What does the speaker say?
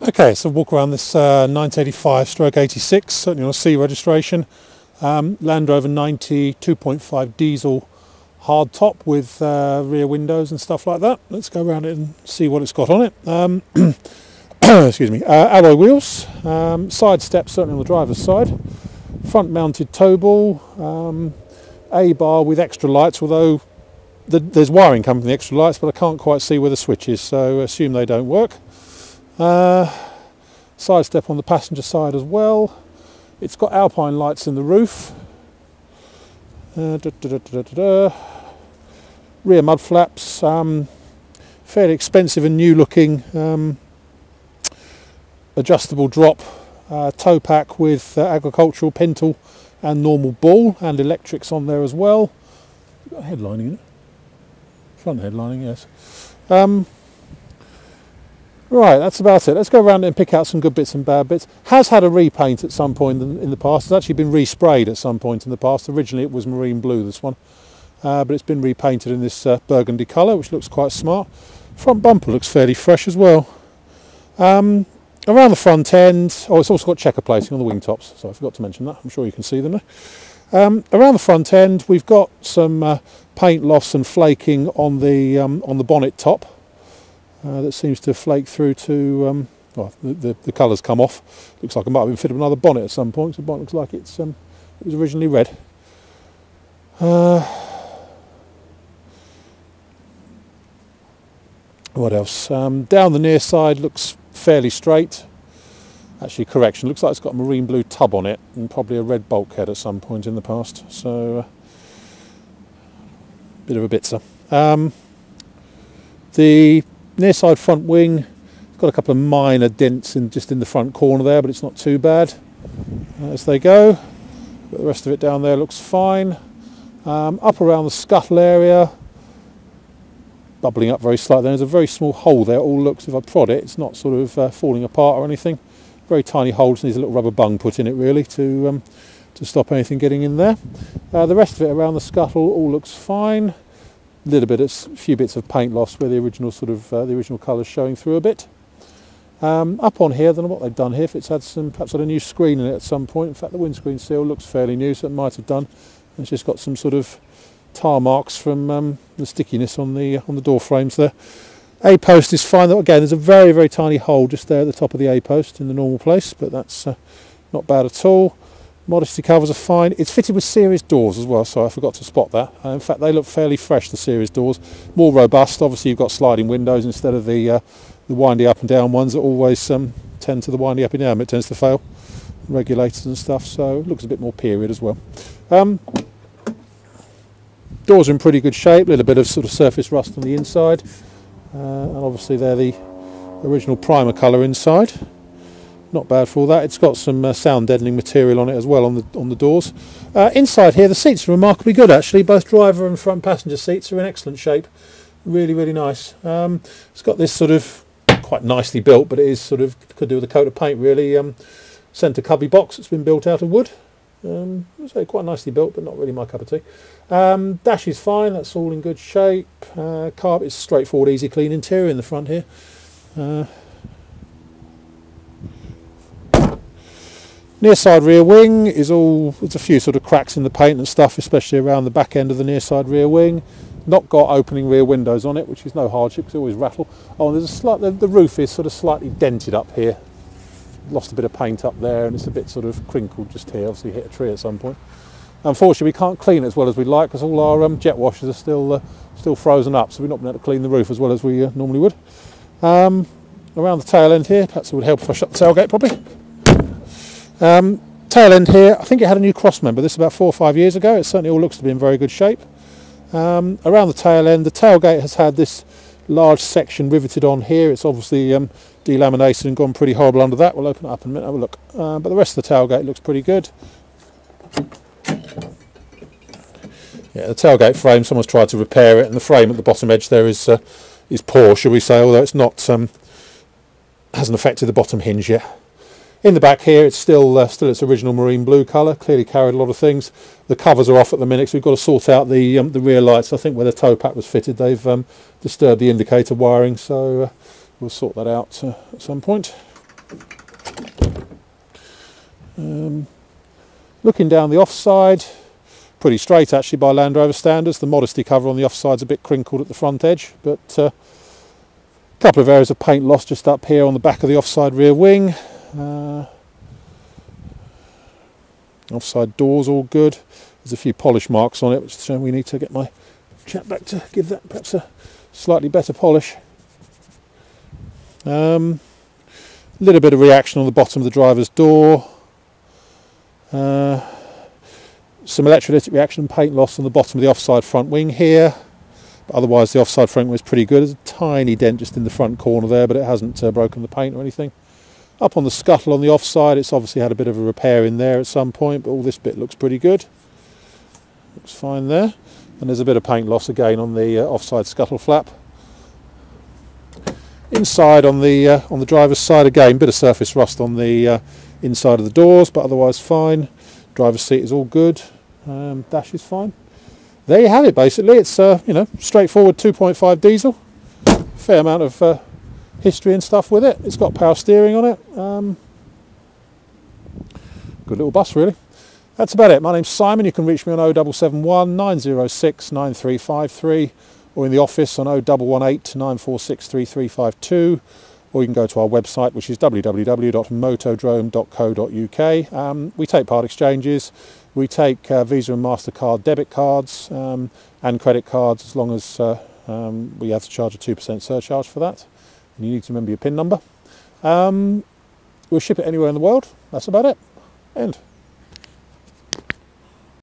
Okay, so walk around this 1985/86, certainly on a C registration. Land Rover 90 2.5 diesel hardtop with rear windows and stuff like that. Let's go around it and see what it's got on it. Excuse me. Alloy wheels, side steps certainly on the driver's side, front mounted tow ball, A-bar with extra lights, although there's wiring coming from the extra lights, but I can't quite see where the switch is, so assume they don't work. Side step on the passenger side as well. It's got alpine lights in the roof. Rear mud flaps. Fairly expensive and new looking adjustable drop tow pack with agricultural pintle and normal ball, and electrics on there as well. Got headlining in it. Front headlining, yes. Right, that's about it. Let's go around and pick out some good bits and bad bits. Has had a repaint at some point in the past. It's actually been resprayed at some point in the past. Originally it was marine blue, this one. But it's been repainted in this burgundy colour, which looks quite smart. Front bumper looks fairly fresh as well. Around the front end, oh, it's also got checker plating on the wing tops, so I forgot to mention that. I'm sure you can see them there. Around the front end, we've got some paint loss and flaking on the bonnet top. That seems to flake through to, well, the colour's come off. Looks like it might have been fitted with another bonnet at some point. So the bonnet looks like it was originally red. What else? Down the near side looks fairly straight. Actually, correction, looks like it's got a marine blue tub on it and probably a red bulkhead at some point in the past. So, bit of a bitzer. The near side front wing, it's got a couple of minor dents just in the front corner there, but it's not too bad as they go. But the rest of it down there looks fine. Up around the scuttle area, bubbling up very slightly. There's a very small hole there. It all looks, if I prod it, it's not sort of falling apart or anything. Very tiny hole, just needs a little rubber bung put in it really to stop anything getting in there. The rest of it around the scuttle all looks fine. A few bits of paint loss where the original the original colours showing through a bit. Up on here, I don't know what they've done here. If it's had perhaps had a new screen in it at some point. In fact, the windscreen seal looks fairly new, so it might have done. It's just got some sort of tar marks from the stickiness on the door frames there. A post is fine. Again, there's a very, very tiny hole just there at the top of the A post in the normal place, but that's not bad at all. Modesty covers are fine. It's fitted with series doors as well, so I forgot to spot that. In fact, they look fairly fresh, the series doors. More robust. Obviously, you've got sliding windows instead of the windy up and down ones that always tend to the windy up and down. It tends to fail. Regulators and stuff, so it looks a bit more period as well. Doors are in pretty good shape. A little bit of sort of surface rust on the inside. And obviously they're the original primer colour inside. Not bad for all that. It's got some sound deadening material on it as well on the doors. Inside here, the seats are remarkably good actually. Both driver and front passenger seats are in excellent shape. Really, really nice. It's got this sort of quite nicely built, but it is sort of could do with a coat of paint really. Centre cubby box that's been built out of wood. So quite nicely built, but not really my cup of tea. Dash is fine. That's all in good shape. Carpet is straightforward, easy, clean interior in the front here. Near side rear wing is there's a few sort of cracks in the paint and stuff, especially around the back end of the near side rear wing. Not got opening rear windows on it, which is no hardship because they always rattle. Oh, there's the roof is sort of slightly dented up here. Lost a bit of paint up there and it's a bit sort of crinkled just here. Obviously hit a tree at some point. Unfortunately, we can't clean it as well as we'd like because all our jet washers are still frozen up, so we've not been able to clean the roof as well as we normally would. Around the tail end here, perhaps it would help if I shut the tailgate properly. Tail end here, I think it had a new cross member. This about 4 or 5 years ago. It certainly all looks to be in very good shape. Around the tail end, the tailgate has had this large section riveted on here. It's obviously delaminated and gone pretty horrible under that. We'll open it up in a minute, have a look. But the rest of the tailgate looks pretty good. Yeah, the tailgate frame, someone's tried to repair it, and the frame at the bottom edge there is poor, shall we say, although it's not hasn't affected the bottom hinge yet. In the back here, it's still its original marine blue colour. Clearly carried a lot of things. The covers are off at the minute, so we've got to sort out the rear lights. I think where the tow pack was fitted, they've disturbed the indicator wiring, so we'll sort that out at some point. Looking down the offside, pretty straight actually by Land Rover standards. The modesty cover on the offside's a bit crinkled at the front edge, but a couple of areas of paint loss just up here on the back of the offside rear wing. Offside doors all good. There's a few polish marks on it, which we need to get my chap back to give that perhaps a slightly better polish. Little bit of reaction on the bottom of the driver's door. Some electrolytic reaction and paint loss on the bottom of the offside front wing here. But otherwise the offside front wing is pretty good. There's a tiny dent just in the front corner there, but it hasn't broken the paint or anything. Up on the scuttle on the offside, it's obviously had a bit of a repair in there at some point, but all this bit looks pretty good. Looks fine there. And there's a bit of paint loss again on the offside scuttle flap. Inside on the driver's side, again, bit of surface rust on the inside of the doors, but otherwise fine. Driver's seat is all good. Dash is fine. There you have it. Basically, it's you know, straightforward 2.5 diesel. Fair amount of history and stuff with it. It's got power steering on it. Good little bus, really. That's about it. My name's Simon. You can reach me on 0771 906 9353, or in the office on 0118 946 3352, or you can go to our website, which is www.motodrome.co.uk. We take part exchanges. We take Visa and MasterCard debit cards and credit cards, as long as we have to charge a 2% surcharge for that. And you need to remember your PIN number. We'll ship it anywhere in the world. That's about it. End.